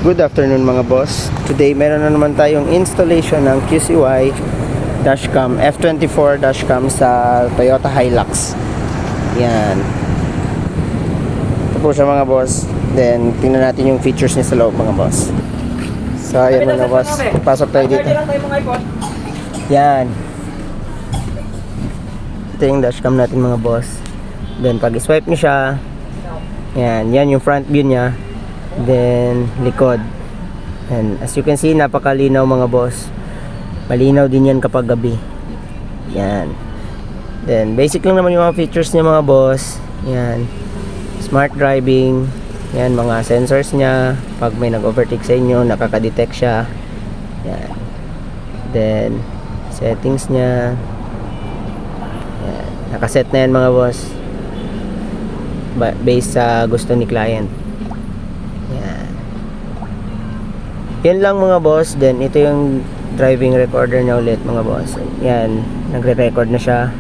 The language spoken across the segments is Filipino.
Good afternoon mga boss. Today meron na naman tayong installation ng QCY dashcam F24 dashcam sa Toyota Hilux. Yan. Ito po siya mga boss. Then tingnan natin yung features niya sa loob mga boss. So ayan mga boss, pasok tayo dito. Yan. Ito yung dashcam natin mga boss. Then pag i-swipe niyo siya, yan yung front view niya. Then likod. And as you can see, napakalinaw mga boss. Malinaw din yan kapag gabi. Yan. Then basic lang naman yung mga features niya mga boss. Yan. Smart driving. Yan, mga sensors niya. Pag may nag-overtake sa inyo, nakaka-detect siya. Yan. Then settings niya. Yan. Nakaset na yan mga boss. Based sa gusto ni client. Yan lang mga boss. Then ito yung driving recorder niya ulit mga boss. Yan, nagre-record na siya.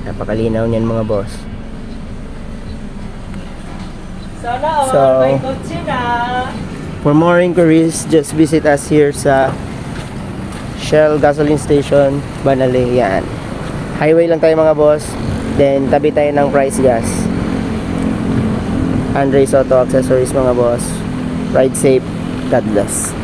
Napakalinaw niyan mga boss. So for more inquiries, just visit us here sa Shell gasoline station Banale. Yan, highway lang tayo mga boss. Then tabi tayo ng Price Gas. Andres Auto Accessories mga boss. Ride safe. God bless.